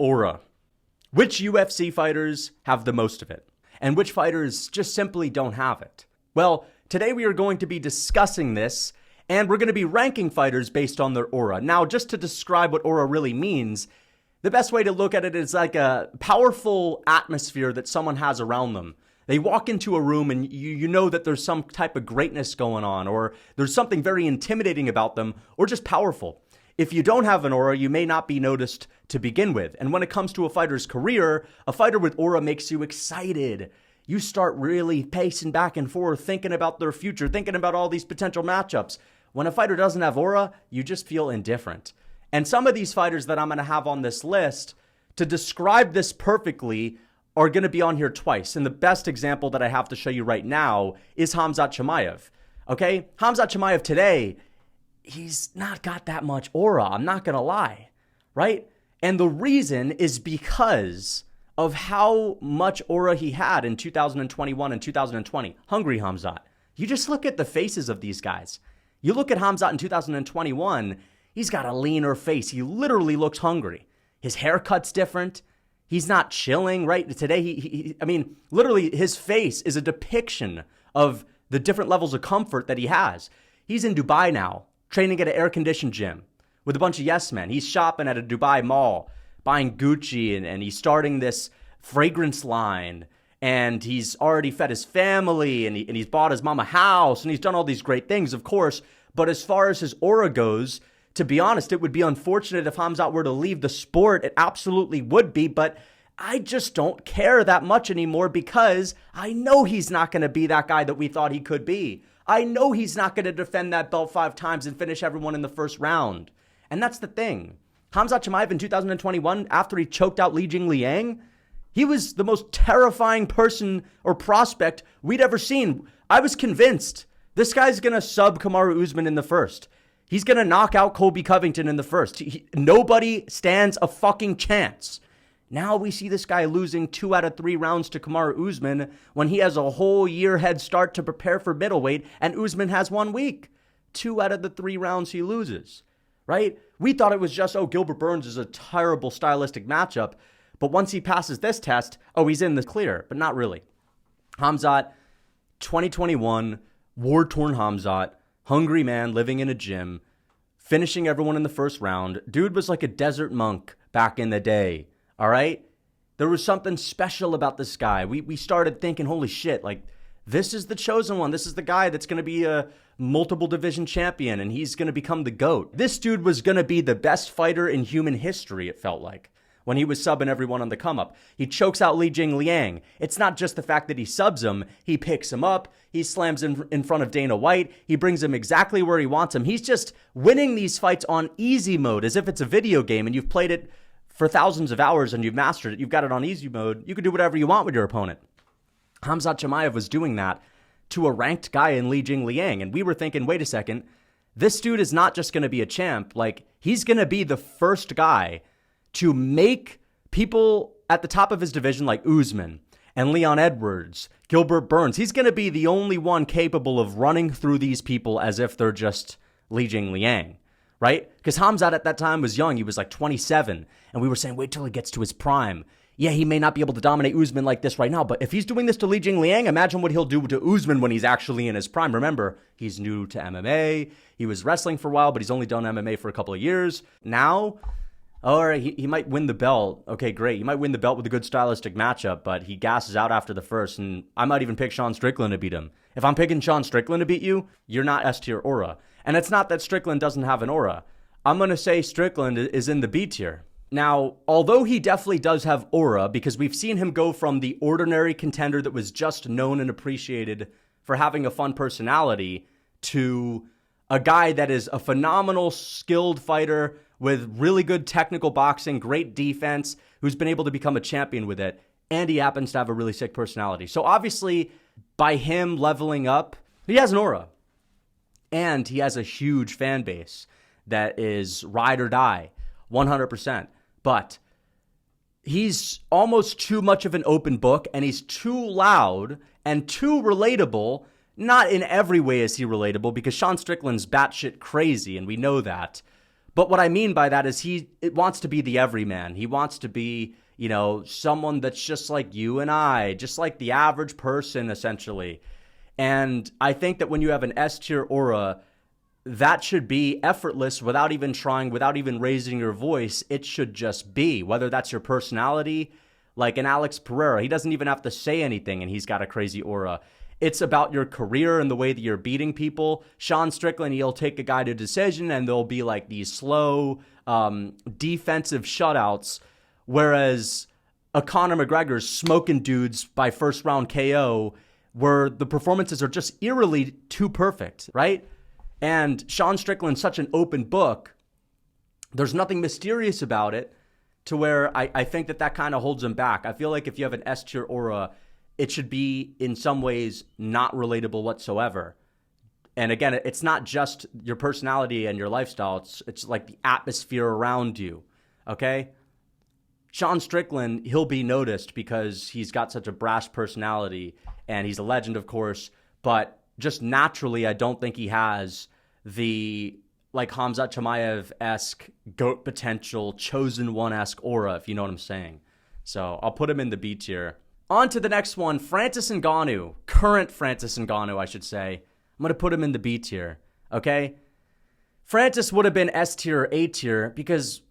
aura. Which UFC fighters have the most of it? And which fighters just simply don't have it? Well, today we are going to be discussing this, and we're going to be ranking fighters based on their aura. Now, just to describe what aura really means, the best way to look at it is like a powerful atmosphere that someone has around them. They walk into a room and you know that there's some type of greatness going on, or there's something very intimidating about them, or just powerful. If you don't have an aura, you may not be noticed to begin with. And when it comes to a fighter's career, a fighter with aura makes you excited. You start really pacing back and forth, thinking about their future, thinking about all these potential matchups. When a fighter doesn't have aura, you just feel indifferent. And some of these fighters that I'm going to have on this list, to describe this perfectly, are going to be on here twice. And the best example that I have to show you right now is Khamzat Chimaev. Okay? Khamzat Chimaev today, he's not got that much aura. I'm not going to lie. Right? And the reason is because of how much aura he had in 2021 and 2020. Hungry Khamzat. You just look at the faces of these guys. You look at Khamzat in 2021, he's got a leaner face. He literally looks hungry. His haircut's different. He's not chilling, right? Today, literally his face is a depiction of the different levels of comfort that he has. He's in Dubai now, training at an air-conditioned gym with a bunch of yes men. He's shopping at a Dubai mall, buying Gucci, and he's starting this fragrance line. And he's already fed his family, and he's bought his mom a house, and he's done all these great things, of course. But as far as his aura goes, to be honest, it would be unfortunate if Khamzat were to leave the sport. It absolutely would be, but I just don't care that much anymore because I know he's not going to be that guy that we thought he could be. I know he's not going to defend that belt 5 times and finish everyone in the first round. And that's the thing. Khamzat Chimaev in 2021, after he choked out Li Jingliang, he was the most terrifying person or prospect we'd ever seen. I was convinced this guy's going to sub Kamaru Usman in the first. He's going to knock out Colby Covington in the first. Nobody stands a fucking chance. Now we see this guy losing 2 out of 3 rounds to Kamaru Usman when he has a whole year head start to prepare for middleweight, and Usman has 1 week. 2 out of the 3 rounds he loses, right? We thought it was just, Gilbert Burns is a terrible stylistic matchup, but once he passes this test, he's in the clear, but not really. Khamzat, 2021, war-torn Khamzat, hungry man living in a gym, finishing everyone in the first round. Dude was like a desert monk back in the day, all right? There was something special about this guy. We started thinking, holy shit, like, this is the chosen one. This is the guy that's going to be a multiple division champion, and he's going to become the GOAT. This dude was going to be the best fighter in human history, it felt like, when he was subbing everyone on the come-up. He chokes out Li Jingliang. It's not just the fact that he subs him. He picks him up. He slams him in front of Dana White. He brings him exactly where he wants him. He's just winning these fights on easy mode as if it's a video game and you've played it for thousands of hours and you've mastered it. You've got it on easy mode. You can do whatever you want with your opponent. Khamzat Chimaev was doing that to a ranked guy in Li Jingliang. And we were thinking, wait a second, this dude is not just going to be a champ. Like, he's going to be the first guy to make people at the top of his division like Usman and Leon Edwards, Gilbert Burns. He's going to be the only one capable of running through these people as if they're just Li Jingliang, right? Because Khamzat at that time was young. He was like 27. And we were saying, wait till he gets to his prime. Yeah, he may not be able to dominate Usman like this right now, but if he's doing this to Li Jingliang, imagine what he'll do to Usman when he's actually in his prime. Remember, he's new to MMA. He was wrestling for a while, but he's only done MMA for a couple of years. Now, all right, he might win the belt. Okay, great. He might win the belt with a good stylistic matchup, but he gasses out after the first, and I might even pick Sean-StrickIand to beat him. If I'm picking Sean-StrickIand to beat you, you're not S-tier aura. And it's not that Strickland doesn't have an aura. I'm going to say Strickland is in the B tier. Now, although he definitely does have aura, because we've seen him go from the ordinary contender that was just known and appreciated for having a fun personality to a guy that is a phenomenal, skilled fighter with really good technical boxing, great defense, who's been able to become a champion with it, and he happens to have a really sick personality. So obviously, by him leveling up, he has an aura. And he has a huge fan base that is ride or die, 100%. But he's almost too much of an open book, and he's too loud and too relatable. Not in every way is he relatable, because Sean Strickland's batshit crazy, and we know that. But what I mean by that is it wants to be the everyman. He wants to be, someone that's just like you and I, just like the average person, essentially. And I think that when you have an S-tier aura, that should be effortless without even trying, without even raising your voice. It should just be, whether that's your personality, like an Alex Pereira. He doesn't even have to say anything and he's got a crazy aura. It's about your career and the way that you're beating people. Sean-StrickIand, he'll take a guy to decision and there'll be like these slow defensive shutouts, whereas a Conor McGregor's smoking dudes by first round KO where the performances are just eerily too perfect, right? And Sean-StrickIand's such an open book. There's nothing mysterious about it to where I think that kind of holds him back. I feel like if you have an S-tier aura, it should be in some ways not relatable whatsoever. And again, it's not just your personality and your lifestyle. It's like the atmosphere around you, okay? Sean-StrickIand, he'll be noticed because he's got such a brash personality and he's a legend, of course. But just naturally, I don't think he has the like Khamzat Chimaev-esque GOAT potential, chosen one-esque aura, if you know what I'm saying. So I'll put him in the B tier. On to the next one, Francis Ngannou. Current Francis Ngannou, I should say. I'm going to put him in the B tier, okay? Francis would have been S tier or A tier because,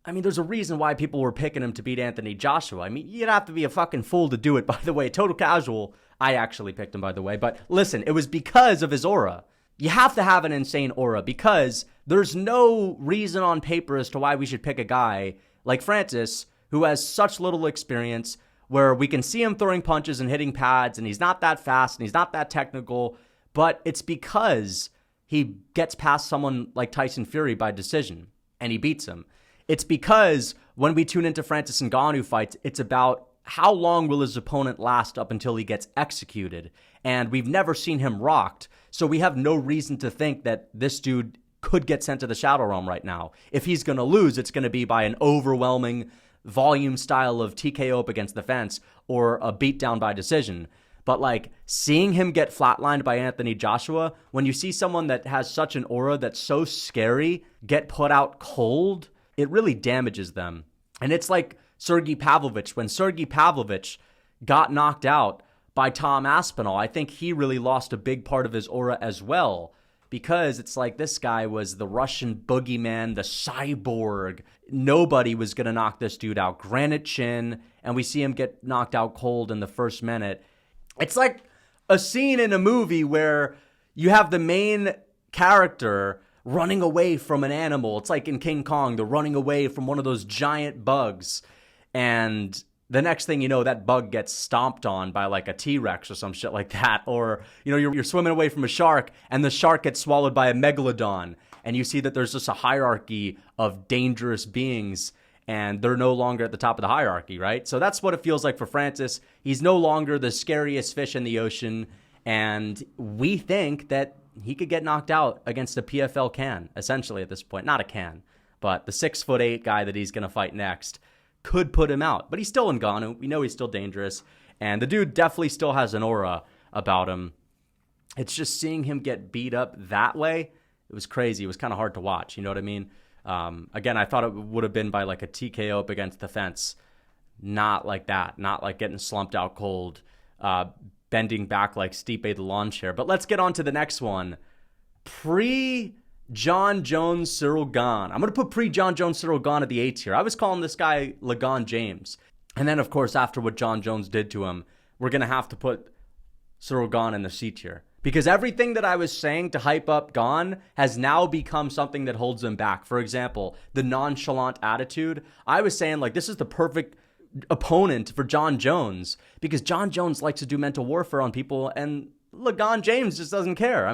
there's a reason why people were picking him to beat Anthony Joshua. You'd have to be a fucking fool to do it, by the way. Total casual. I actually picked him, by the way. But listen, it was because of his aura. You have to have an insane aura because there's no reason on paper as to why we should pick a guy like Francis who has such little experience, where we can see him throwing punches and hitting pads, and he's not that fast, and he's not that technical, but it's because he gets past someone like Tyson Fury by decision, and he beats him. It's because when we tune into Francis Ngannou fights, it's about how long will his opponent last up until he gets executed, and we've never seen him rocked, so we have no reason to think that this dude could get sent to the Shadow Realm right now. If he's going to lose, it's going to be by an overwhelming volume style of TKO up against the fence or a beatdown by decision. But like seeing him get flatlined by Anthony Joshua, when you see someone that has such an aura that's so scary get put out cold, it really damages them. And it's like Sergey Pavlovich. When Sergey Pavlovich got knocked out by Tom Aspinall, I think he really lost a big part of his aura as well. Because it's like this guy was the Russian boogeyman, the cyborg. Nobody was going to knock this dude out. Granite chin, and we see him get knocked out cold in the first minute. It's like a scene in a movie where you have the main character running away from an animal. It's like in King Kong, they're running away from one of those giant bugs. And the next thing you know, that bug gets stomped on by like a T-Rex or some shit like that. Or, you're swimming away from a shark and the shark gets swallowed by a megalodon. And you see that there's just a hierarchy of dangerous beings and they're no longer at the top of the hierarchy, right? So that's what it feels like for Francis. He's no longer the scariest fish in the ocean. And we think that he could get knocked out against a PFL can, essentially at this point. Not a can, but the 6'8" guy that he's going to fight next could put him out, but he's still Ngannou. We know he's still dangerous, and the dude definitely still has an aura about him. It's just seeing him get beat up that way, it was crazy. It was kind of hard to watch, you know what I mean? Again, I thought it would have been by like a TKO up against the fence. Not like that. Not like getting slumped out cold, bending back like Stipe the lawn chair. But let's get on to the next one. Jon Jones Ciryl Gane. I'm going to put Jon Jones Ciryl Gane at the A tier. I was calling this guy Lagon James. And then, of course, after what Jon Jones did to him, we're going to have to put Ciryl Gane in the C tier. Because everything that I was saying to hype up Gane has now become something that holds him back. For example, the nonchalant attitude. I was saying, like, this is the perfect opponent for Jon Jones. Because Jon Jones likes to do mental warfare on people, and Lagon James just doesn't care.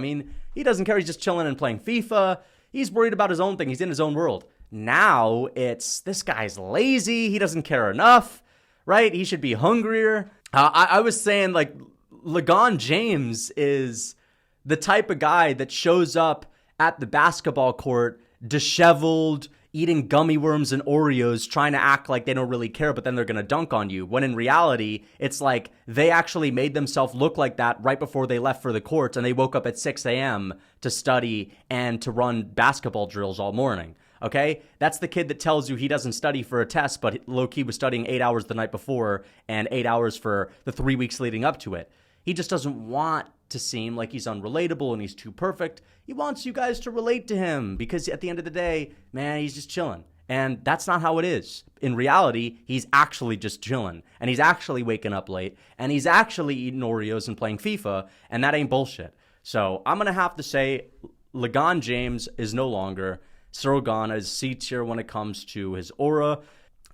He doesn't care. He's just chilling and playing FIFA. He's worried about his own thing. He's in his own world. Now it's this guy's lazy. He doesn't care enough, right? He should be hungrier. I was saying like Lagon James is the type of guy that shows up at the basketball court disheveled, eating gummy worms and Oreos, trying to act like they don't really care, but then they're going to dunk on you. When in reality, it's like they actually made themselves look like that right before they left for the courts, and they woke up at 6 a.m. to study and to run basketball drills all morning. okay? That's the kid that tells you he doesn't study for a test, but low-key was studying 8 hours the night before and 8 hours for the 3 weeks leading up to it. He just doesn't want to seem like he's unrelatable and he's too perfect. He wants you guys to relate to him because at the end of the day, man, he's just chilling. And that's not how it is. In reality, he's actually just chilling. And he's actually waking up late. And he's actually eating Oreos and playing FIFA. And that ain't bullshit. So I'm going to have to say LeGan James is no longer. Ciryl Gane is C tier when it comes to his aura.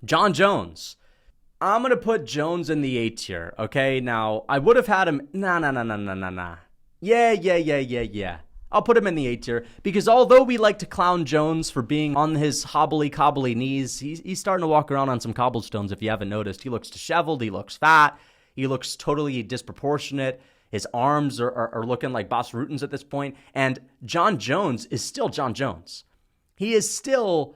Jon Jones. I'm going to put Jones in the A tier. Okay, now I would have had him. Nah. Yeah. I'll put him in the A tier because although we like to clown Jones for being on his hobbly knees, he's starting to walk around on some cobblestones if you haven't noticed. He looks disheveled. He looks fat. He looks totally disproportionate. His arms are looking like Bas Rutten's at this point. And Jon Jones is still Jon Jones. He is still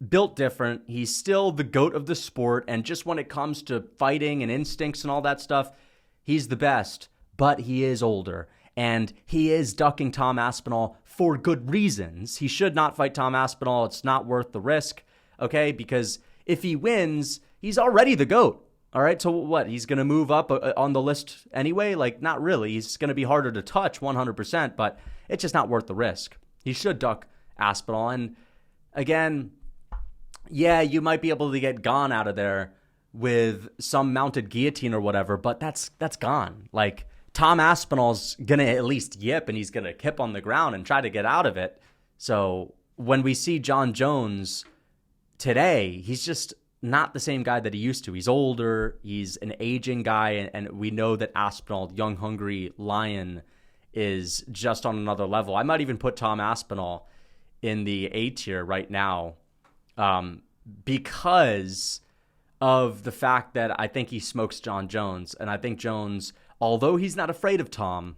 built different. He's still the GOAT of the sport. And just when it comes to fighting and instincts and all that stuff, he's the best. But he is older. And he is ducking Tom Aspinall for good reasons. He should not fight Tom Aspinall. It's not worth the risk, okay? Because if he wins, he's already the GOAT, all right? So what, he's going to move up on the list anyway? Like, not really. He's going to be harder to touch 100%, but it's just not worth the risk. He should duck Aspinall. And again, yeah, you might be able to get Gane out of there with some mounted guillotine or whatever, but that's gone. Like, Tom Aspinall's going to at least yip and he's going to kip on the ground and try to get out of it. So when we see Jon Jones today, he's just not the same guy that he used to. He's older. He's an aging guy. And we know that Aspinall, young, hungry lion, is just on another level. I might even put Tom Aspinall in the A tier right now because of the fact that I think he smokes Jon Jones. And I think Jones, although he's not afraid of Tom,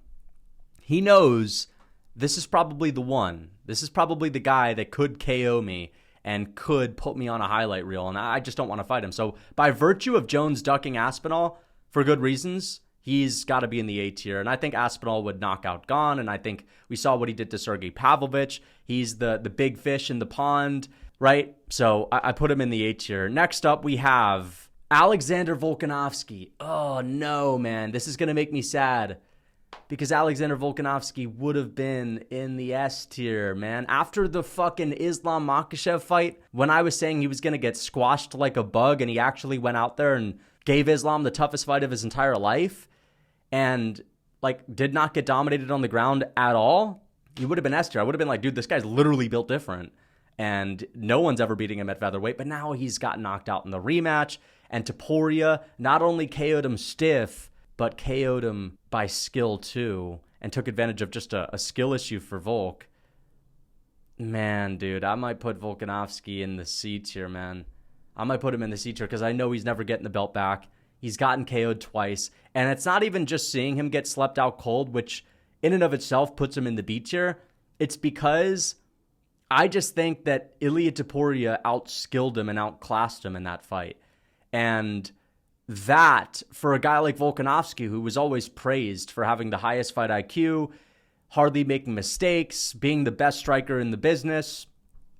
he knows this is probably the one. This is probably the guy that could KO me and could put me on a highlight reel, and I just don't want to fight him. So by virtue of Jones ducking Aspinall for good reasons, he's got to be in the A tier. And I think Aspinall would knock out Gane, and I think we saw what he did to Sergey Pavlovich. He's the big fish in the pond, right? So I put him in the A tier. Next up, we have Alexander Volkanovski. Oh, no, man. This is going to make me sad because Alexander Volkanovski would have been in the S tier, man. After the fucking Islam Makhachev fight, when I was saying he was going to get squashed like a bug and he actually went out there and gave Islam the toughest fight of his entire life and, like, did not get dominated on the ground at all, he would have been S tier. I would have been like, dude, this guy's literally built different. And no one's ever beating him at featherweight, but now he's got knocked out in the rematch. And Topuria not only KO'd him stiff, but KO'd him by skill too, and took advantage of just a skill issue for Volk. Man, dude, I might put Volkanovski in the C tier, man. I might put him in the C tier because I know he's never getting the belt back. He's gotten KO'd twice. And it's not even just seeing him get slept out cold, which in and of itself puts him in the B tier. It's because I just think that Ilia Topuria outskilled him and outclassed him in that fight. And that, for a guy like Volkanovski, who was always praised for having the highest fight IQ, hardly making mistakes, being the best striker in the business,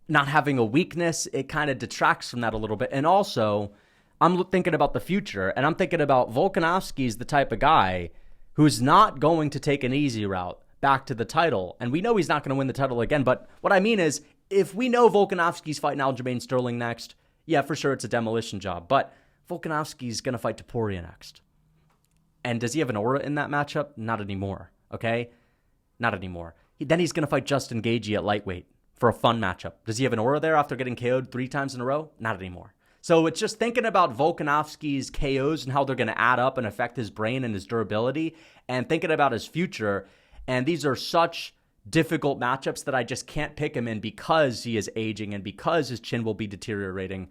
not having a weakness, it kind of detracts from that a little bit. And also, I'm thinking about the future, and I'm thinking about Volkanovski's the type of guy who's not going to take an easy route back to the title. And we know he's not going to win the title again, but what I mean is, if we know Volkanovski's fighting Aljamain Sterling next, yeah, for sure it's a demolition job. But Volkanovski's going to fight Topuria next. And does he have an aura in that matchup? Not anymore, okay? Not anymore. Then he's going to fight Justin Gaethje at lightweight for a fun matchup. Does he have an aura there after getting KO'd 3 times in a row? Not anymore. So it's just thinking about Volkanovski's KOs and how they're going to add up and affect his brain and his durability, and thinking about his future. And these are such difficult matchups that I just can't pick him in because he is aging and because his chin will be deteriorating.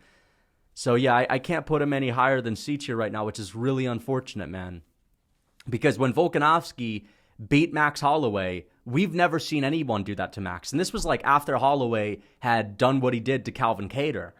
So yeah, I can't put him any higher than C tier right now, which is really unfortunate, man. Because when Volkanovski beat Max Holloway, we've never seen anyone do that to Max. And this was like after Holloway had done what he did to Calvin Kattar,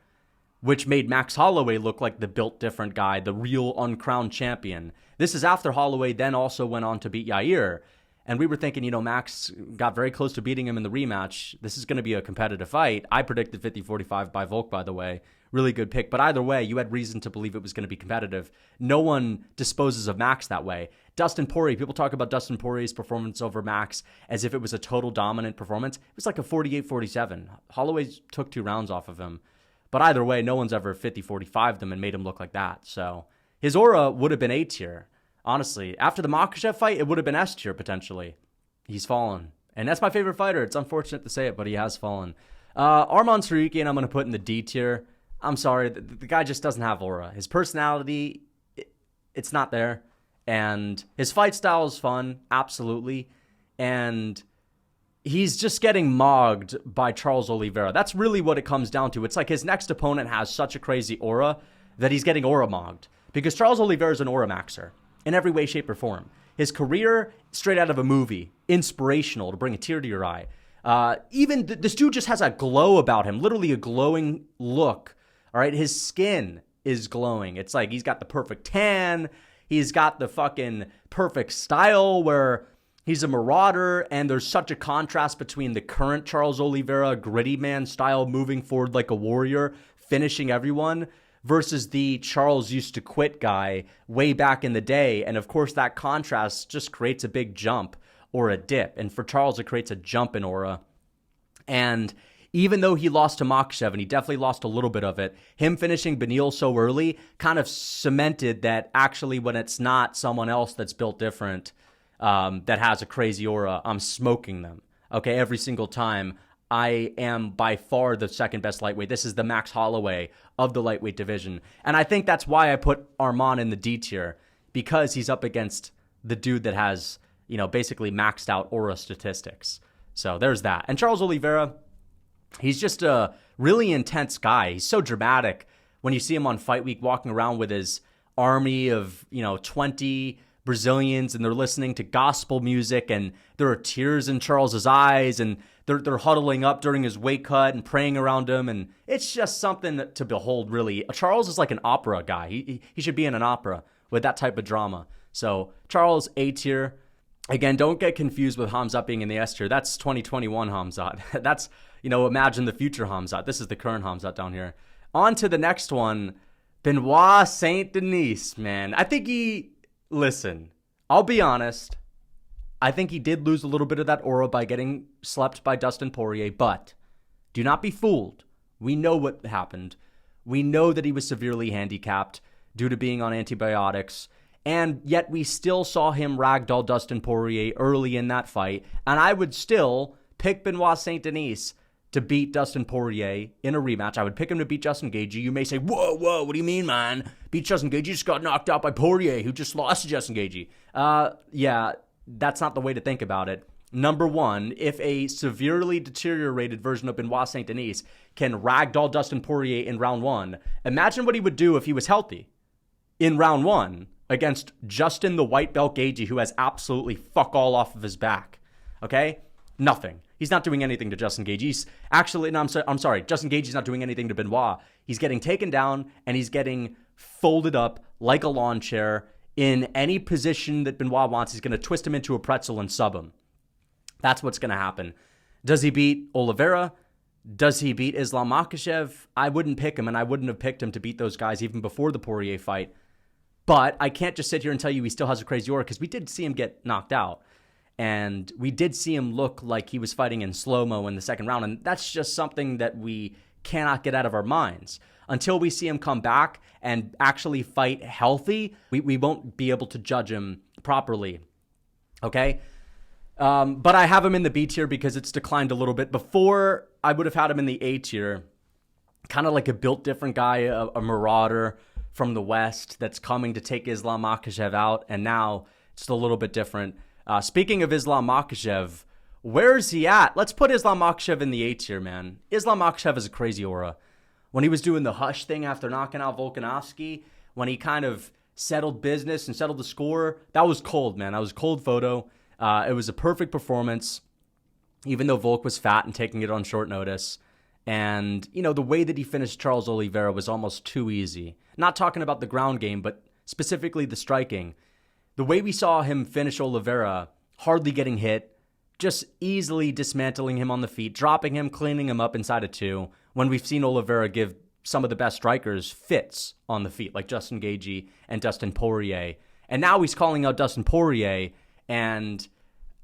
which made Max Holloway look like the built different guy, the real uncrowned champion. This is after Holloway then also went on to beat Yair. And we were thinking, Max got very close to beating him in the rematch. This is going to be a competitive fight. I predicted 50-45 by Volk, by the way. Really good pick. But either way, you had reason to believe it was going to be competitive. No one disposes of Max that way. Dustin Poirier, people talk about Dustin Poirier's performance over Max as if it was a total dominant performance. It was like a 48-47. Holloway took 2 rounds off of him. But either way, no one's ever 50-45 them and made him look like that. So his aura would have been A tier. Honestly, after the Makhachev fight, it would have been S tier potentially. He's fallen. And that's my favorite fighter. It's unfortunate to say it, but he has fallen. Arman Tsarukyan, I'm going to put in the D tier. I'm sorry. The guy just doesn't have aura. His personality, it's not there. And his fight style is fun. Absolutely. And he's just getting mogged by Charles Oliveira. That's really what it comes down to. It's like his next opponent has such a crazy aura that he's getting aura mogged. Because Charles Oliveira is an aura maxer in every way, shape, or form. His career, straight out of a movie, inspirational to bring a tear to your eye. Even this dude just has a glow about him, literally a glowing look. All right, his skin is glowing. It's like he's got the perfect tan. He's got the fucking perfect style where he's a marauder, and there's such a contrast between the current Charles Oliveira gritty man style, moving forward like a warrior, finishing everyone, versus the Charles used to quit guy way back in the day. And of course, that contrast just creates a big jump or a dip. And for Charles, it creates a jump in aura. And even though he lost to Makhachev, and he definitely lost a little bit of it, him finishing Benoit so early kind of cemented that actually when it's not someone else that's built different, that has a crazy aura, I'm smoking them. Okay, every single time. I am by far the second best lightweight. This is the Max Holloway of the lightweight division. And I think that's why I put Arman in the D tier, because he's up against the dude that has, basically maxed out aura statistics. So there's that. And Charles Oliveira, he's just a really intense guy. He's so dramatic when you see him on Fight Week walking around with his army of, 20 Brazilians, and they're listening to gospel music, and there are tears in Charles's eyes, and they're huddling up during his weight cut and praying around him, and it's just something to behold, really. Charles is like an opera guy. He should be in an opera with that type of drama. So Charles, A tier. Again, don't get confused with Khamzat being in the S tier. That's 2021 Khamzat. That's, imagine the future Khamzat. This is the current Khamzat down here. On to the next one, Benoit Saint Denis, man. I think listen, I'll be honest. I think he did lose a little bit of that aura by getting slept by Dustin Poirier, but do not be fooled. We know what happened. We know that he was severely handicapped due to being on antibiotics, and yet we still saw him ragdoll Dustin Poirier early in that fight, and I would still pick Benoit Saint Denis to beat Dustin Poirier in a rematch. I would pick him to beat Justin Gaethje. You may say, whoa, what do you mean, man? Beat Justin Gaethje, just got knocked out by Poirier, who just lost to Justin Gaethje. Yeah, that's not the way to think about it. Number one, if a severely deteriorated version of Benoit Saint Denis can ragdoll Dustin Poirier in round one, imagine what he would do if he was healthy in round one against Justin the White Belt Gaethje, who has absolutely fuck all off of his back. Okay? Nothing. He's not doing anything to Justin Gaethje. I'm sorry. Justin Gaethje's not doing anything to Benoit. He's getting taken down, and he's getting folded up like a lawn chair. In any position that Benoit wants, he's going to twist him into a pretzel and sub him. That's what's going to happen. Does he beat Oliveira? Does he beat Islam Makhachev? I wouldn't pick him, and I wouldn't have picked him to beat those guys even before the Poirier fight. But I can't just sit here and tell you he still has a crazy aura, because we did see him get knocked out. And we did see him look like he was fighting in slow-mo in the second round. And that's just something that we cannot get out of our minds. Until we see him come back and actually fight healthy, we won't be able to judge him properly. Okay? But I have him in the B tier because it's declined a little bit. Before, I would have had him in the A tier. Kind of like a built different guy, a marauder from the West that's coming to take Islam Makhachev out. And now it's a little bit different. Speaking of Islam Makhachev, where is he at? Let's put Islam Makhachev in the A tier, man. Islam Makhachev has a crazy aura. When he was doing the hush thing after knocking out Volkanovski, when he kind of settled business and settled the score, that was cold, man. That was a cold photo. It was a perfect performance, even though Volk was fat and taking it on short notice. And, the way that he finished Charles Oliveira was almost too easy. Not talking about the ground game, but specifically the striking. The way we saw him finish Oliveira hardly getting hit, just easily dismantling him on the feet, dropping him, cleaning him up inside of 2, when we've seen Oliveira give some of the best strikers fits on the feet, like Justin Gaethje and Dustin Poirier. And now he's calling out Dustin Poirier, and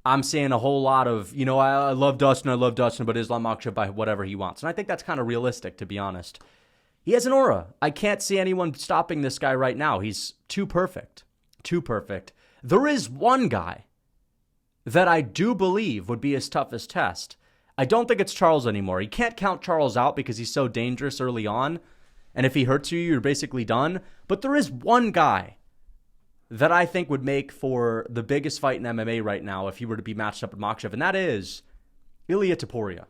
I'm seeing a whole lot of, I love Dustin, but Islam Makhachev by whatever he wants. And I think that's kind of realistic, to be honest. He has an aura. I can't see anyone stopping this guy right now. He's too perfect. Too perfect. There is one guy that I do believe would be his toughest test. I don't think it's Charles anymore. You can't count Charles out because he's so dangerous early on. And if he hurts you, you're basically done. But there is one guy that I think would make for the biggest fight in MMA right now if he were to be matched up with Makhachev, and that is Ilia Topuria.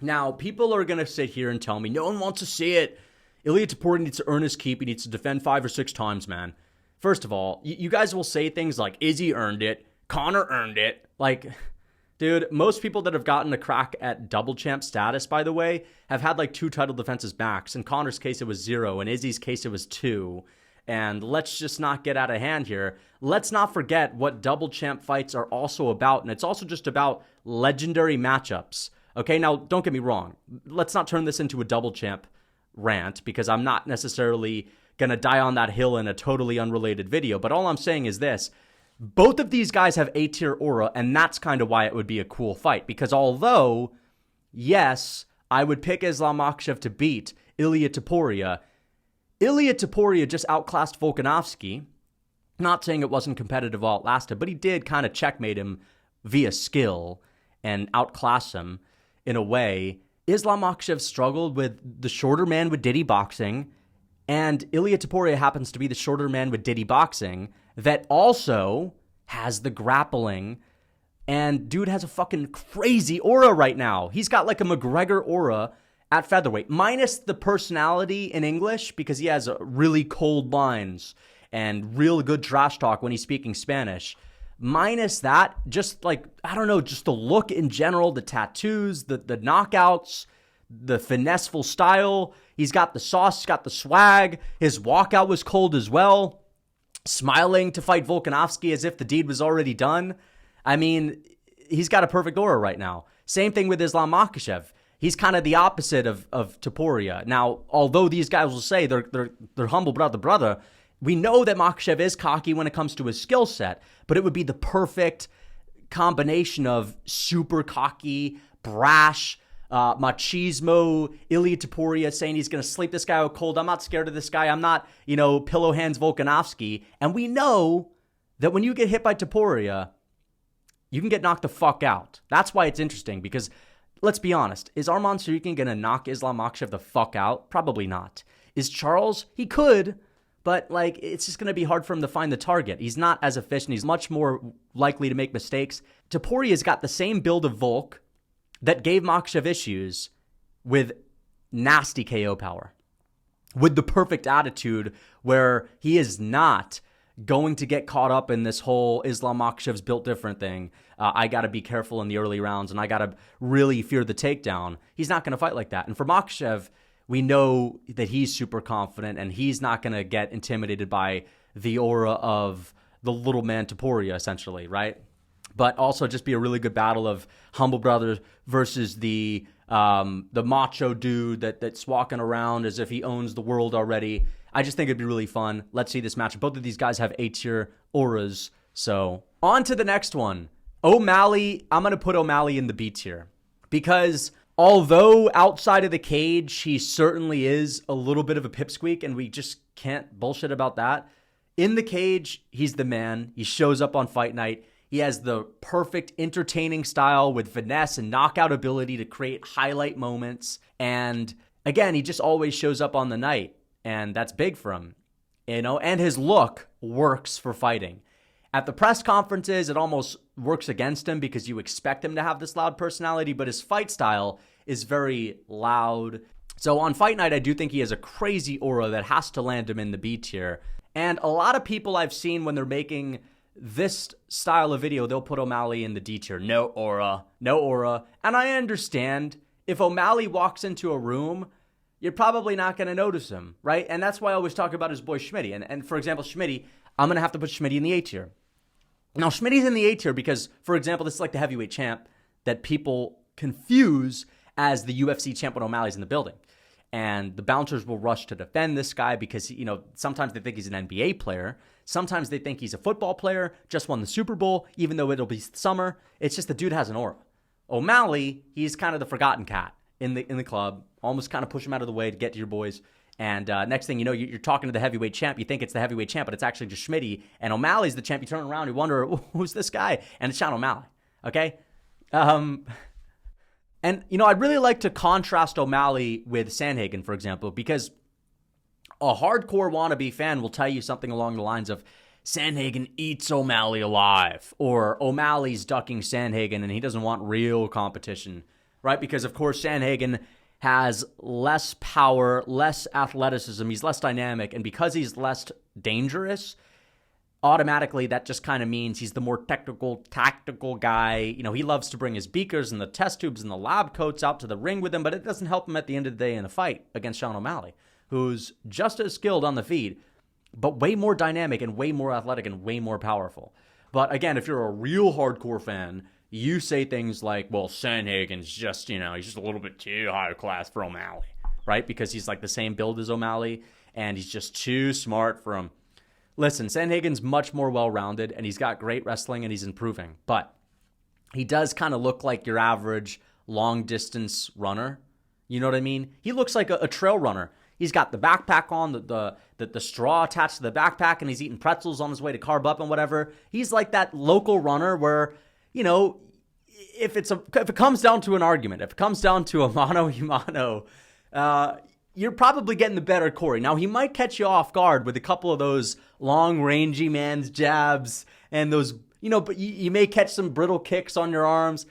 Now, people are going to sit here and tell me, no one wants to see it. Ilia Topuria needs to earn his keep. He needs to defend 5 or 6 times, man. First of all, you guys will say things like, Izzy earned it, Conor earned it. Like, dude, most people that have gotten a crack at double champ status, by the way, have had like 2 title defenses max. In Conor's case, it was 0. In Izzy's case, it was 2. And let's just not get out of hand here. Let's not forget what double champ fights are also about. And it's also just about legendary matchups. Okay, now don't get me wrong. Let's not turn this into a double champ rant, because I'm not necessarily going to die on that hill in a totally unrelated video. But all I'm saying is this. Both of these guys have A-tier aura, and that's kind of why it would be a cool fight. Because although, yes, I would pick Islam Makhachev to beat Ilia Topuria, Ilia Topuria just outclassed Volkanovski. Not saying it wasn't competitive while it lasted, but he did kind of checkmate him via skill and outclass him in a way. Islam Makhachev struggled with the shorter man with Diddy boxing, and Ilia Topuria happens to be the shorter man with Diddy boxing that also has the grappling. And dude has a fucking crazy aura right now. He's got like a McGregor aura at featherweight, minus the personality in English, because he has really cold lines and real good trash talk when he's speaking Spanish. Minus that, just like, I don't know, just the look in general, the tattoos, the knockouts, the finesseful style. He's got the sauce, he's got the swag. His walkout was cold as well. Smiling to fight Volkanovski as if the deed was already done. I mean, he's got a perfect aura right now. Same thing with Islam Makhachev. He's kind of the opposite of Topuria. Now, although these guys will say they're humble brother, we know that Makhachev is cocky when it comes to his skill set, but it would be the perfect combination of super cocky, brash, machismo, Ilia Topuria saying he's going to sleep this guy out cold. I'm not scared of this guy. I'm not, pillow hands Volkanovski. And we know that when you get hit by Topuria, you can get knocked the fuck out. That's why it's interesting, because let's be honest. Is Arman Tsarukyan going to knock Islam Makhachev the fuck out? Probably not. Is Charles? He could, but it's just going to be hard for him to find the target. He's not as efficient. He's much more likely to make mistakes. Topuria's got the same build of Volk that gave Makhachev issues, with nasty KO power, with the perfect attitude where he is not going to get caught up in this whole Islam Makhachev's built different thing. I got to be careful in the early rounds, and I got to really fear the takedown. He's not going to fight like that. And for Makhachev, we know that he's super confident, and he's not going to get intimidated by the aura of the little man Topuria, essentially, right? But also just be a really good battle of humble brothers versus the macho dude that's walking around as if he owns the world already. I just think it'd be really fun. Let's see this match. Both of these guys have A-tier auras. So on to the next one. O'Malley, I'm going to put O'Malley in the B tier, because although outside of the cage, he certainly is a little bit of a pipsqueak, and we just can't bullshit about that. In the cage, he's the man. He shows up on fight night. He has the perfect entertaining style with finesse and knockout ability to create highlight moments. And again, he just always shows up on the night, and that's big for him, and his look works for fighting. At the press conferences, it almost works against him because you expect him to have this loud personality, but his fight style is very loud. So on fight night, I do think he has a crazy aura that has to land him in the B tier. And a lot of people I've seen, when they're making this style of video, they'll put O'Malley in the D tier. No aura. And I understand, if O'Malley walks into a room, you're probably not going to notice him, right? And that's why I always talk about his boy Schmitty. And for example, Schmitty, I'm going to have to put Schmitty in the A tier. Now, Schmitty's in the A tier because, for example, this is like the heavyweight champ that people confuse as the UFC champ when O'Malley's in the building. And the bouncers will rush to defend this guy because, sometimes they think he's an NBA player. Sometimes they think he's a football player, just won the Super Bowl, even though it'll be summer. It's just the dude has an aura. O'Malley, he's kind of the forgotten cat in the club. Almost kind of push him out of the way to get to your boys. And next thing you know, you're talking to the heavyweight champ. You think it's the heavyweight champ, but it's actually just Schmitty. And O'Malley's the champ. You turn around, you wonder, who's this guy? And it's Sean O'Malley, okay? And, I'd really like to contrast O'Malley with Sandhagen, for example, because a hardcore wannabe fan will tell you something along the lines of Sandhagen eats O'Malley alive, or O'Malley's ducking Sandhagen and he doesn't want real competition, right? Because, of course, Sandhagen has less power, less athleticism, he's less dynamic, and because he's less dangerous, automatically that just kind of means he's the more technical, tactical guy. He loves to bring his beakers and the test tubes and the lab coats out to the ring with him, but it doesn't help him at the end of the day in a fight against Sean O'Malley, who's just as skilled on the feet, but way more dynamic and way more athletic and way more powerful. But again, if you're a real hardcore fan, you say things like, well, Sandhagen's just, he's just a little bit too high class for O'Malley, right? Because he's like the same build as O'Malley, and he's just too smart for him. Listen, Sandhagen's much more well-rounded, and he's got great wrestling, and he's improving. But he does kind of look like your average long-distance runner. You know what I mean? He looks like a trail runner. He's got the backpack on, the straw attached to the backpack, and he's eating pretzels on his way to carb up and whatever. He's like that local runner where, if it comes down to an argument, if it comes down to a mano-a-mano, you're probably getting the better Cory. Now, he might catch you off guard with a couple of those long, rangy man's jabs and those, but you may catch some brittle kicks on your arms,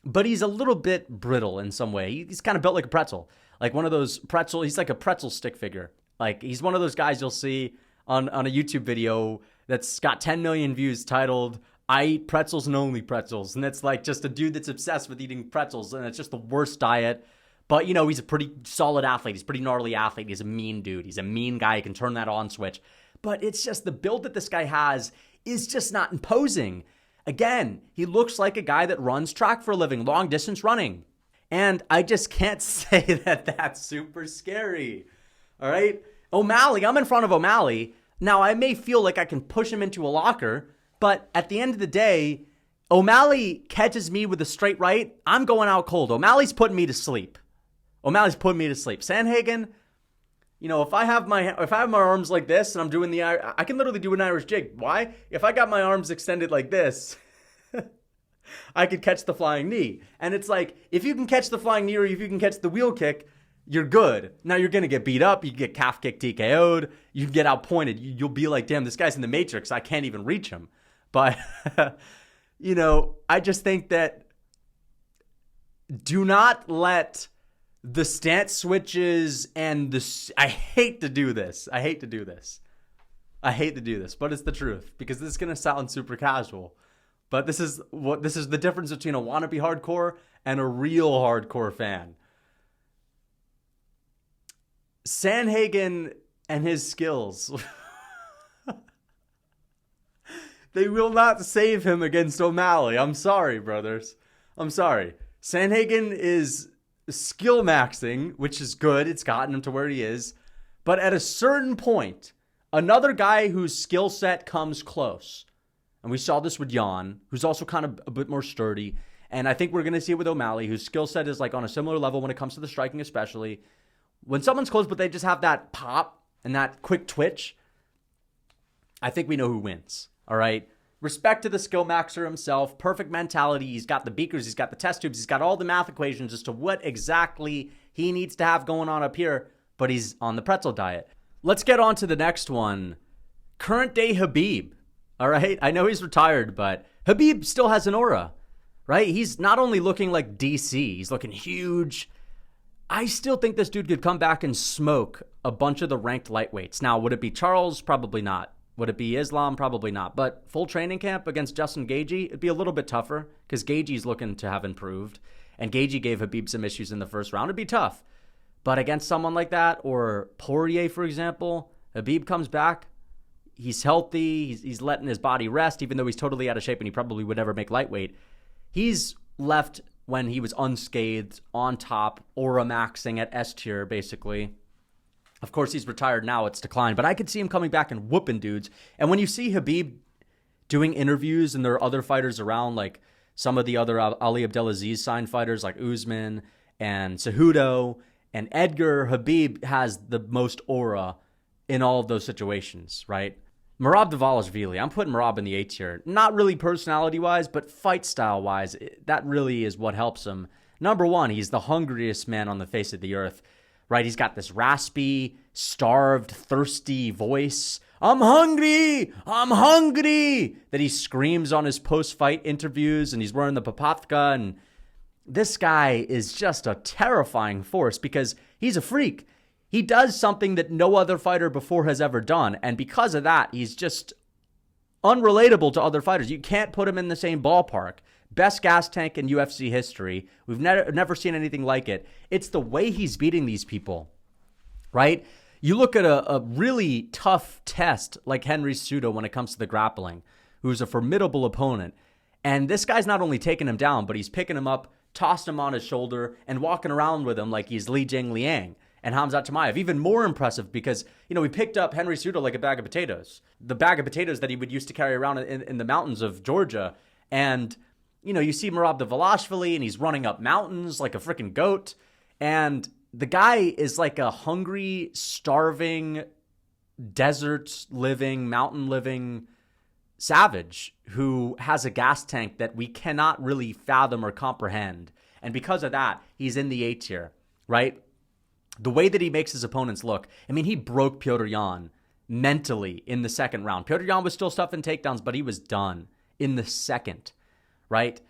but he's a little bit brittle in some way. He's kind of built like a pretzel. Like one of those he's like a pretzel stick figure. Like he's one of those guys you'll see on a YouTube video that's got 10 million views titled, I eat pretzels and only pretzels. And it's like just a dude that's obsessed with eating pretzels, and it's just the worst diet. But, he's a pretty solid athlete. He's a pretty gnarly athlete. He's a mean dude. He's a mean guy. He can turn that on switch. But it's just the build that this guy has is just not imposing. Again, he looks like a guy that runs track for a living, long distance running. And I just can't say that that's super scary. All right? O'Malley, I'm in front of O'Malley. Now, I may feel like I can push him into a locker, but at the end of the day, O'Malley catches me with a straight right, I'm going out cold. O'Malley's putting me to sleep. Sandhagen, if I have my arms like this and I'm doing I can literally do an Irish jig. Why? If I got my arms extended like this, I could catch the flying knee. And it's like, if you can catch the flying knee or if you can catch the wheel kick, you're good. Now you're going to get beat up. You get calf kick TKO'd. You get outpointed. You'll be like, damn, this guy's in the Matrix. I can't even reach him. But, I just think that do not let the stance switches and I hate to do this, but it's the truth because this is going to sound super casual. But this is the difference between a wannabe hardcore and a real hardcore fan. Sandhagen and his skills, they will not save him against O'Malley. I'm sorry, brothers. I'm sorry. Sandhagen is skill maxing, which is good. It's gotten him to where he is. But at a certain point, another guy whose skill set comes close, and we saw this with Jan, who's also kind of a bit more sturdy, and I think we're going to see it with O'Malley, whose skill set is like on a similar level when it comes to the striking especially. When someone's close, but they just have that pop and that quick twitch, I think we know who wins, all right? Respect to the skill maxer himself, perfect mentality. He's got the beakers, he's got the test tubes, he's got all the math equations as to what exactly he needs to have going on up here, but he's on the pretzel diet. Let's get on to the next one. Current day Khabib, all right? I know he's retired, but Khabib still has an aura, right? He's not only looking like DC, he's looking huge. I still think this dude could come back and smoke a bunch of the ranked lightweights. Now, would it be Charles? Probably not. Would it be Islam? Probably not. But full training camp against Justin Gaethje, it'd be a little bit tougher because Gaethje's looking to have improved. And Gaethje gave Khabib some issues in the first round. It'd be tough. But against someone like that, or Poirier, for example, Khabib comes back, He's healthy. He's letting his body rest, even though he's totally out of shape and he probably would never make lightweight. He's left when he was unscathed, on top, aura maxing at S tier, basically. Of course, he's retired now. It's declined. But I could see him coming back and whooping dudes. And when you see Khabib doing interviews and there are other fighters around, like some of the other Ali Abdelaziz signed fighters like Usman and Cejudo and Edgar, Khabib has the most aura in all of those situations, right? Merab Dvalishvili, I'm putting Merab in the A tier. Not really personality-wise, but fight style-wise, that really is what helps him. Number one, he's the hungriest man on the face of the earth, right? He's got this raspy, starved, thirsty voice. I'm hungry! I'm hungry! That he screams on his post-fight interviews, and he's wearing the papatka, and this guy is just a terrifying force because he's a freak. He does something that no other fighter before has ever done. And because of that, he's just unrelatable to other fighters. You can't put him in the same ballpark. Best gas tank in UFC history. We've never seen anything like it. It's the way he's beating these people, right? You look at a really tough test like Henry Cejudo when it comes to the grappling, who's a formidable opponent. And this guy's not only taking him down, but he's picking him up, tossing him on his shoulder, and walking around with him like he's Li Jingliang. And Khamzat Chimaev, even more impressive because, he picked up Henry Cejudo like a bag of potatoes. The bag of potatoes that he would used to carry around in the mountains of Georgia. And, you see Merab Dvalishvili and he's running up mountains like a freaking goat. And the guy is like a hungry, starving, desert-living, mountain-living savage who has a gas tank that we cannot really fathom or comprehend. And because of that, he's in the A tier, right? The way that he makes his opponents look. I mean, he broke Petr Yan mentally in the second round. Petr Yan was still stuffing takedowns, but he was done in the second, right?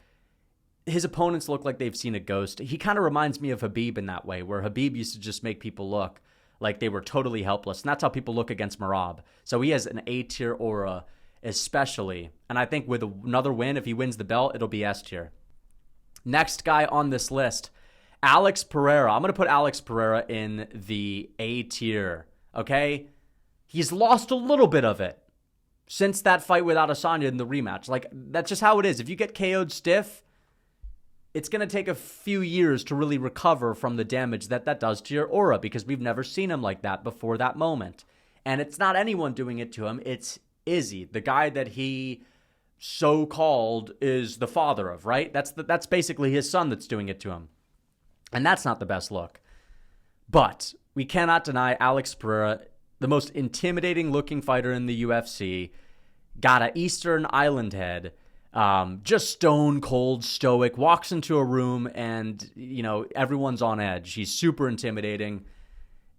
His opponents look like they've seen a ghost. He kind of reminds me of Khabib in that way, where Khabib used to just make people look like they were totally helpless. And that's how people look against Merab. So he has an A-tier aura, especially. And I think with another win, if he wins the belt, it'll be S-tier. Next guy on this list, Alex Pereira. I'm going to put Alex Pereira in the A tier, okay? He's lost a little bit of it since that fight with Adesanya in the rematch. Like, that's just how it is. If you get KO'd stiff, it's going to take a few years to really recover from the damage that does to your aura because we've never seen him like that before that moment. And it's not anyone doing it to him. It's Izzy, the guy that he so-called is the father of, right? That's basically his son that's doing it to him. And that's not the best look. But we cannot deny Alex Pereira, the most intimidating looking fighter in the UFC, got an Eastern Island head, just stone cold, stoic, walks into a room and, everyone's on edge. He's super intimidating.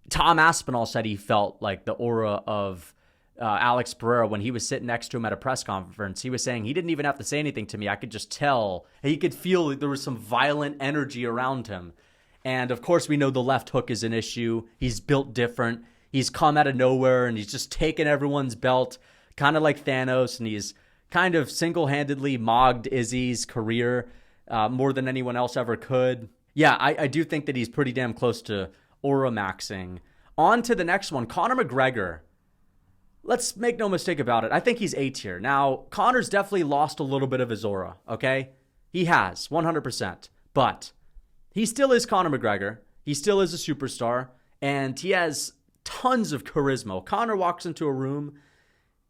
Tom Aspinall said he felt like the aura of Alex Pereira when he was sitting next to him at a press conference. He was saying he didn't even have to say anything to me. I could just tell. He could feel there was some violent energy around him. And of course, we know the left hook is an issue. He's built different. He's come out of nowhere and he's just taken everyone's belt, kind of like Thanos. And he's kind of single-handedly mogged Izzy's career more than anyone else ever could. Yeah, I do think that he's pretty damn close to aura maxing. On to the next one, Conor McGregor. Let's make no mistake about it. I think he's A tier. Now, Conor's definitely lost a little bit of his aura, okay? He has, 100%. But he still is Conor McGregor. He still is a superstar. And he has tons of charisma. Conor walks into a room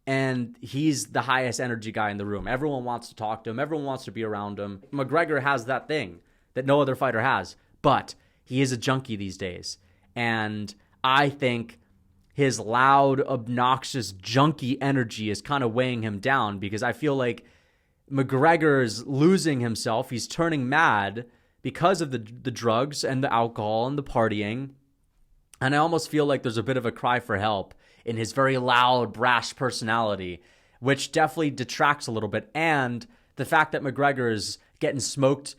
and he's the highest energy guy in the room. Everyone wants to talk to him. Everyone wants to be around him. McGregor has that thing that no other fighter has. But he is a junkie these days. And I think his loud, obnoxious, junky energy is kind of weighing him down because I feel like McGregor is losing himself. He's turning mad because of the drugs and the alcohol and the partying. And I almost feel like there's a bit of a cry for help in his very loud, brash personality, which definitely detracts a little bit. And the fact that McGregor is getting smoked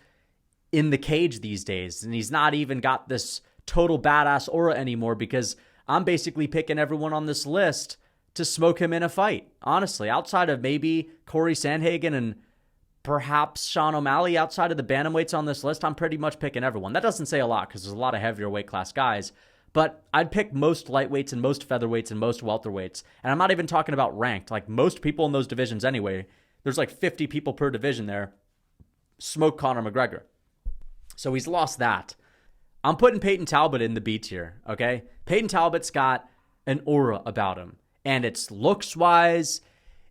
in the cage these days, and he's not even got this total badass aura anymore because I'm basically picking everyone on this list to smoke him in a fight. Honestly, outside of maybe Cory Sandhagen and perhaps Sean O'Malley, outside of the bantamweights on this list, I'm pretty much picking everyone. That doesn't say a lot because there's a lot of heavier weight class guys. But I'd pick most lightweights and most featherweights and most welterweights. And I'm not even talking about ranked. Like most people in those divisions anyway, there's like 50 people per division there, smoke Conor McGregor. So he's lost that. I'm putting Payton Talbott in the B tier, okay? Payton Talbott's got an aura about him. And it's looks-wise,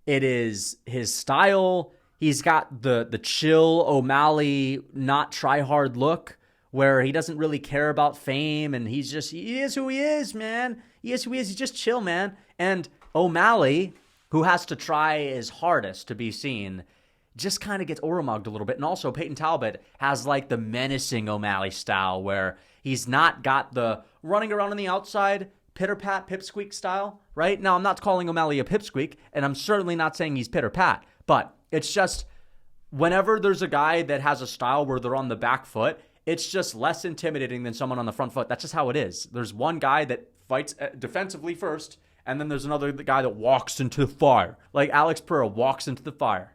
it is his style. He's got the chill O'Malley, not try-hard look, where he doesn't really care about fame, and he is who he is, man. He is who he is. He's just chill, man. And O'Malley, who has to try his hardest to be seen, just kind of gets aura-mugged a little bit. And also, Payton Talbott has like the menacing O'Malley style, where he's not got the running around on the outside, pitter-pat, pipsqueak style, right? Now, I'm not calling O'Malley a pipsqueak, and I'm certainly not saying he's pitter-pat, but it's just whenever there's a guy that has a style where they're on the back foot, it's just less intimidating than someone on the front foot. That's just how it is. There's one guy that fights defensively first, and then there's another guy that walks into the fire. Like Alex Pereira walks into the fire.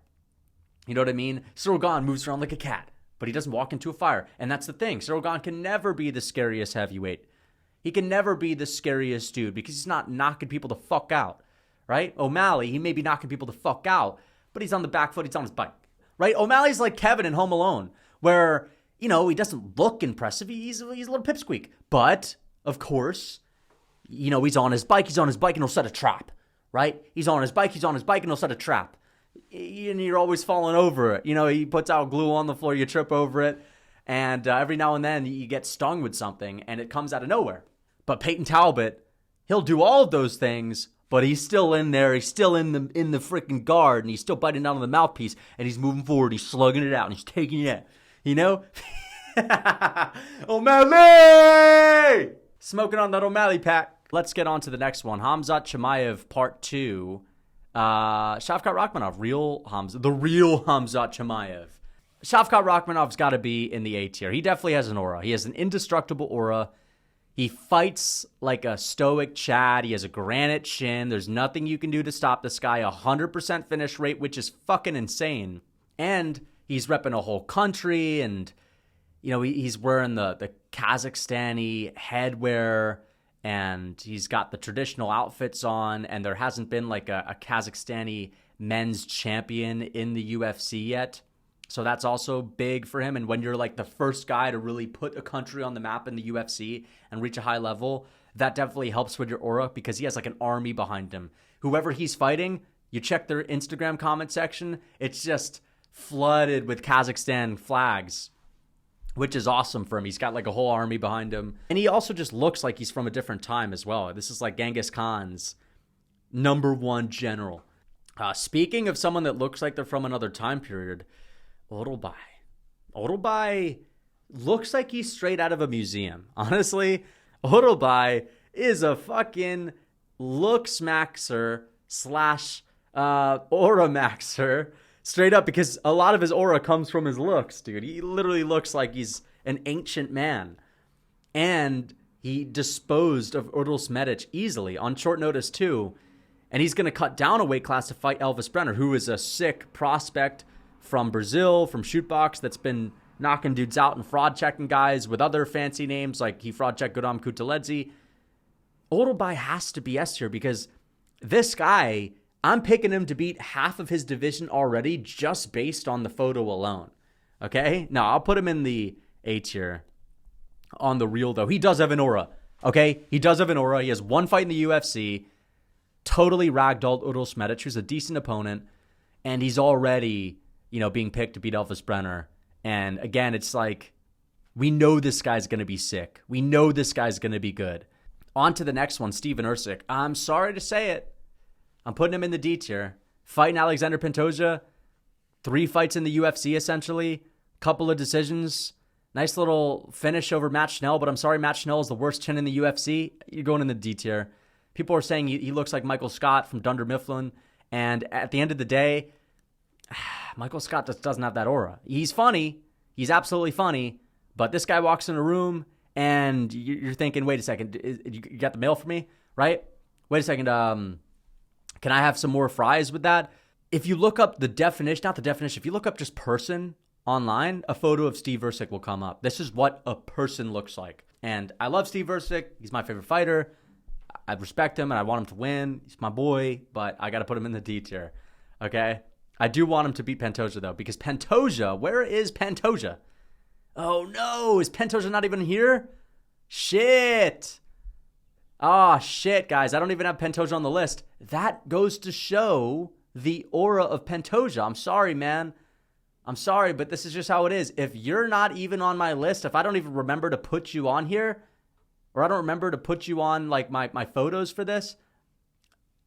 You know what I mean? Ciryl Gane moves around like a cat, but he doesn't walk into a fire. And that's the thing. Ciryl Gane can never be the scariest heavyweight. He can never be the scariest dude because he's not knocking people the fuck out, right? O'Malley, he may be knocking people the fuck out, but he's on the back foot. He's on his bike, right? O'Malley's like Kevin in Home Alone, where he doesn't look impressive. He's a little pipsqueak. But, of course, he's on his bike, and he'll set a trap, right? He's on his bike, and he'll set a trap. And you're always falling over it. He puts out glue on the floor, you trip over it, and every now and then you get stung with something, and it comes out of nowhere. But Payton Talbott, he'll do all of those things, but he's still in there. He's still in the freaking guard, and he's still biting down on the mouthpiece, and he's moving forward. He's slugging it out, and he's taking it out. O'Malley! Smoking on that O'Malley pack. Let's get on to the next one. Khamzat Chimaev, part 2. Shavkat Rakhmonov, the real Khamzat Chimaev. Shavkat Rakhmonov's got to be in the A tier. He definitely has an aura. He has an indestructible aura. He fights like a stoic Chad. He has a granite shin. There's nothing you can do to stop this guy. 100% finish rate, which is fucking insane. And he's repping a whole country, and he's wearing the Kazakhstani headwear, and he's got the traditional outfits on, and there hasn't been like a Kazakhstani men's champion in the UFC yet. So that's also big for him. And when you're like the first guy to really put a country on the map in the UFC and reach a high level, that definitely helps with your aura because he has like an army behind him. Whoever he's fighting, you check their Instagram comment section, it's just flooded with Kazakhstan flags, which is awesome for him. He's got like a whole army behind him. And he also just looks like he's from a different time as well. This is like Genghis Khan's #1 general. Speaking of someone that looks like they're from another time period, Orolbai. Orolbai looks like he's straight out of a museum. Honestly, Orolbai is a fucking looks maxer / aura maxer. Straight up, because a lot of his aura comes from his looks, dude. He literally looks like he's an ancient man. And he disposed of Urdal Smetic easily on short notice, too. And he's going to cut down a weight class to fight Elvis Brenner, who is a sick prospect from Brazil, from Shootbox, that's been knocking dudes out and fraud-checking guys with other fancy names, like he fraud-checked Godam Kutaledze. Orolbai has to be S tier because this guy, I'm picking him to beat half of his division already just based on the photo alone. Okay? Now, I'll put him in the A tier. On the real, though, he does have an aura. Okay? He does have an aura. He has one fight in the UFC. Totally ragdolled Urdal Smetic, who's a decent opponent. And he's already, being picked to beat Elvis Brenner. And again, it's like, we know this guy's going to be sick. We know this guy's going to be good. On to the next one, Steven Erceg. I'm sorry to say it. I'm putting him in the D tier. Fighting Alexandre Pantoja. 3 fights in the UFC, essentially. Couple of decisions. Nice little finish over Matt Schnell, but I'm sorry, Matt Schnell is the worst chin in the UFC. You're going in the D tier. People are saying he looks like Michael Scott from Dunder Mifflin. And at the end of the day, Michael Scott just doesn't have that aura. He's funny. He's absolutely funny. But this guy walks in a room and you're thinking, wait a second, you got the mail for me, right? Wait a second, can I have some more fries with that? If you look up the definition, not the definition, if you look up just person online, a photo of Steve Erceg will come up. This is what a person looks like. And I love Steve Erceg. He's my favorite fighter. I respect him and I want him to win. He's my boy, but I got to put him in the D tier. Okay? I do want him to beat Pantoja, though, because Pantoja, where is Pantoja? Oh, no. Is Pantoja not even here? Shit. Ah, shit, guys. I don't even have Pantoja on the list. That goes to show the aura of Pantoja. I'm sorry, man. I'm sorry, but this is just how it is. If you're not even on my list, if I don't even remember to put you on here, or I don't remember to put you on like my photos for this,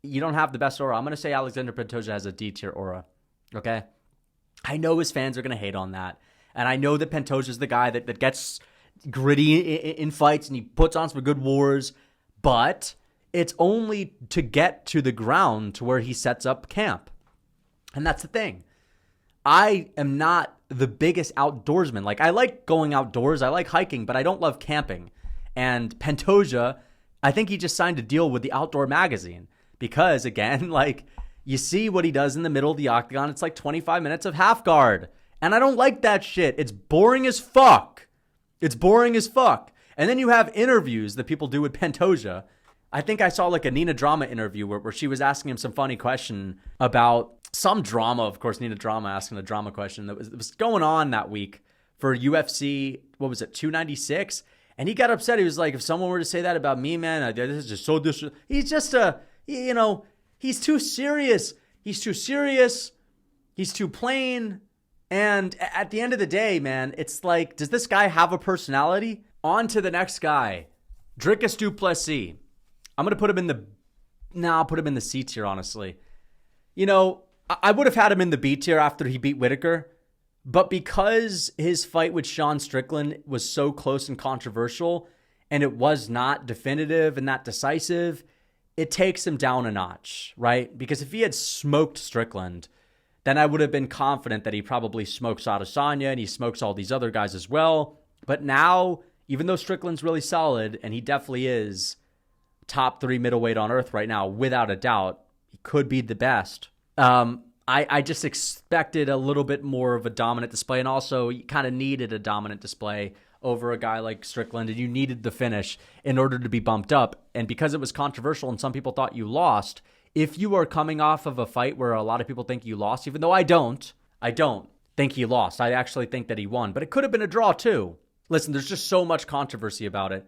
you don't have the best aura. I'm going to say Alexandre Pantoja has a D tier aura. Okay? I know his fans are going to hate on that. And I know that Pantoja is the guy that gets gritty in fights and he puts on some good wars, but it's only to get to the ground to where he sets up camp. And that's the thing. I am not the biggest outdoorsman. Like, I like going outdoors. I like hiking, but I don't love camping. And Pantoja, I think he just signed a deal with the Outdoor Magazine because, again, like, you see what he does in the middle of the octagon. It's like 25 minutes of half guard. And I don't like that shit. It's boring as fuck. It's boring as fuck. And then you have interviews that people do with Pantoja. I think I saw like a Nina Drama interview where she was asking him some funny question about some drama. Of course, Nina Drama asking a drama question that was going on that week for UFC, what was it, 296? And he got upset. He was like, if someone were to say that about me, man, this is just so disrespectful. He's just he's too serious. He's too serious. He's too plain. And at the end of the day, man, it's like, does this guy have a personality? On to the next guy, Dricus du Plessis. I'm going to put him in I'll put him in the C tier, honestly. You know, I would have had him in the B tier after he beat Whitaker, but because his fight with Sean-StrickIand was so close and controversial, and it was not definitive and not decisive, it takes him down a notch, right? Because if he had smoked Strickland, then I would have been confident that he probably smokes Adesanya and he smokes all these other guys as well. But now, even though Strickland's really solid, and he definitely is top 3 middleweight on earth right now, without a doubt, he could be the best. I just expected a little bit more of a dominant display, and also you kind of needed a dominant display over a guy like Strickland, and you needed the finish in order to be bumped up. And because it was controversial and some people thought you lost, if you are coming off of a fight where a lot of people think you lost, even though I don't think he lost. I actually think that he won, but it could have been a draw too. Listen, there's just so much controversy about it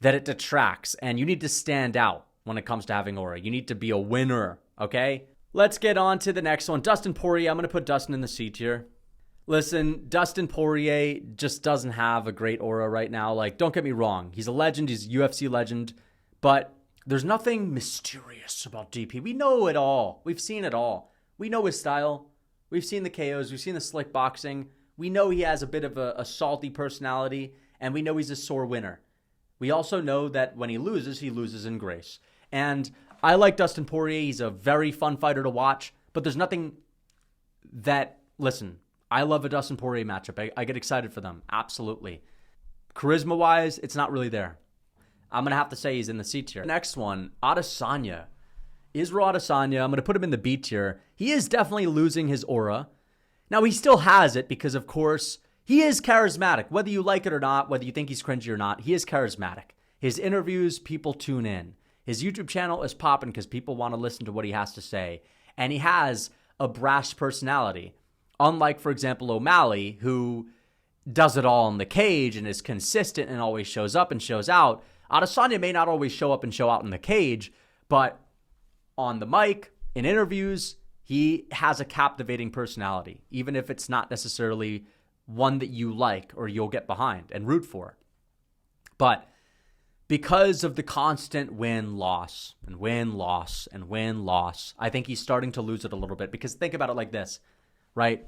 that it detracts, and you need to stand out when it comes to having aura. You need to be a winner, okay? Let's get on to the next one. Dustin Poirier. I'm going to put Dustin in the C tier. Listen, Dustin Poirier just doesn't have a great aura right now. Like, don't get me wrong. He's a legend. He's a UFC legend. But there's nothing mysterious about DP. We know it all. We've seen it all. We know his style. We've seen the KOs. We've seen the slick boxing. We know he has a bit of a salty personality. And we know he's a sore winner. We also know that when he loses in grace. And I like Dustin Poirier. He's a very fun fighter to watch. But there's nothing that, listen, I love a Dustin Poirier matchup. I get excited for them. Absolutely. Charisma-wise, it's not really there. I'm going to have to say he's in the C tier. Next one, Adesanya. Israel Adesanya. I'm going to put him in the B tier. He is definitely losing his aura. Now, he still has it because, of course, he is charismatic. Whether you like it or not, whether you think he's cringy or not, he is charismatic. His interviews, people tune in. His YouTube channel is popping because people want to listen to what he has to say. And he has a brash personality. Unlike, for example, O'Malley, who does it all in the cage and is consistent and always shows up and shows out. Adesanya may not always show up and show out in the cage, but on the mic, in interviews, he has a captivating personality, even if it's not necessarily one that you like or you'll get behind and root for. But because of the constant win-loss and win-loss and win-loss, I think he's starting to lose it a little bit. Because think about it like this, right?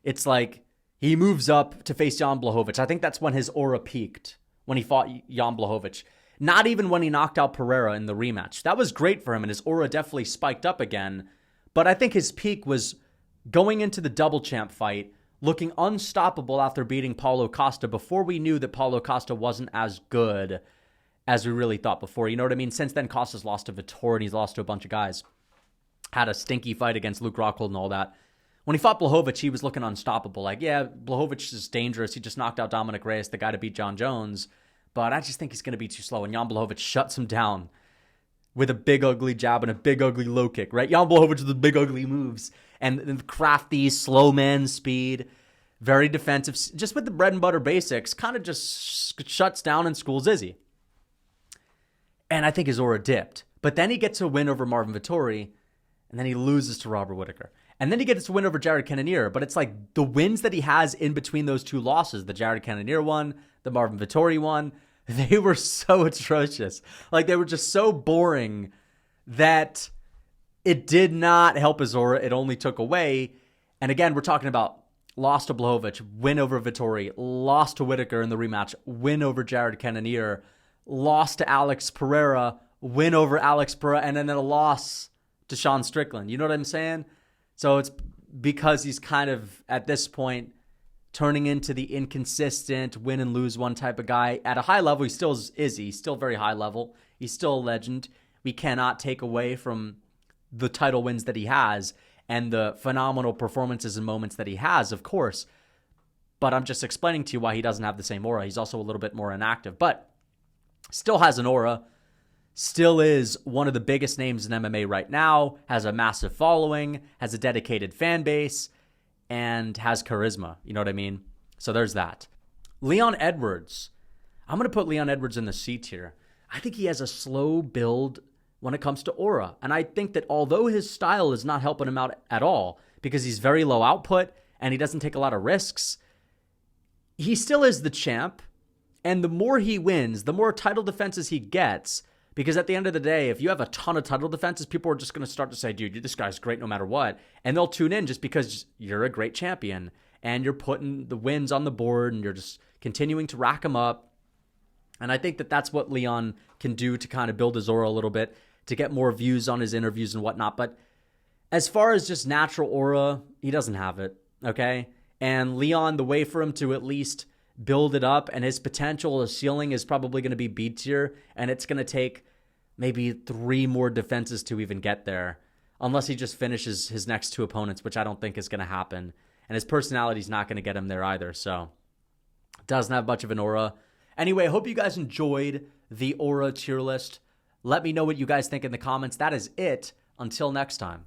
It's like he moves up to face Jan Blachowicz. I think that's when his aura peaked, when he fought Jan Blachowicz. Not even when he knocked out Pereira in the rematch. That was great for him, and his aura definitely spiked up again. But I think his peak was going into the double champ fight, looking unstoppable after beating Paulo Costa before we knew that Paulo Costa wasn't as good as we really thought before. You know what I mean? Since then, Costa's lost to Vitor, and he's lost to a bunch of guys. Had a stinky fight against Luke Rockhold and all that. When he fought Blachowicz, he was looking unstoppable. Like, yeah, Blachowicz is dangerous. He just knocked out Dominic Reyes, the guy to beat Jon Jones. but I just think he's going to be too slow. And Jan Blachowicz shuts him down with a big, ugly jab and a big, ugly low kick, right? Jan Blachowicz with the big, ugly moves and crafty, slow man speed, very defensive, just with the bread and butter basics, kind of just shuts down and schools Izzy. And I think his aura dipped. But then he gets a win over Marvin Vettori, and then he loses to Robert Whittaker. And then he gets a win over Jared Cannonier. But it's like the wins that he has in between those two losses, the Jared Cannonier one, the Marvin Vettori one, they were so atrocious. Like, they were just so boring that it did not help his aura. It only took away. And again, we're talking about loss to Blachowicz, win over Vettori, loss to Whittaker in the rematch, win over Jared Cannonier, loss to Alex Pereira, win over Alex Pereira, and then a loss to Sean Strickland. You know what I'm saying? So it's because he's kind of, at this point, turning into the inconsistent win and lose one type of guy. At a high level, he still is. He's still very high level. He's still a legend. We cannot take away from the title wins that he has and the phenomenal performances and moments that he has, of course. But I'm just explaining to you why he doesn't have the same aura. He's also a little bit more inactive, but still has an aura. Still is one of the biggest names in MMA right now, has a massive following, has a dedicated fan base, and has charisma. You know what I mean? So there's that. Leon Edwards. I'm going to put Leon Edwards in the C tier. I think he has a slow build when it comes to aura. And I think that although his style is not helping him out at all, because he's very low output and he doesn't take a lot of risks, he still is the champ. And the more he wins, the more title defenses he gets. Because at the end of the day, if you have a ton of title defenses, people are just going to start to say, dude, this guy's great no matter what. And they'll tune in just because you're a great champion and you're putting the wins on the board and you're just continuing to rack them up. And I think that that's what Leon can do to kind of build his aura a little bit, to get more views on his interviews and whatnot. But as far as just natural aura, he doesn't have it, okay? And Leon, the way for him to at least build it up, and his potential, his ceiling is probably going to be B tier, and it's going to take maybe 3 more defenses to even get there, unless he just finishes his next 2 opponents, which I don't think is going to happen. And his personality's not going to get him there either, so doesn't have much of an aura. Anyway, I hope you guys enjoyed the aura tier list. Let me know what you guys think in the comments. That is it. Until next time.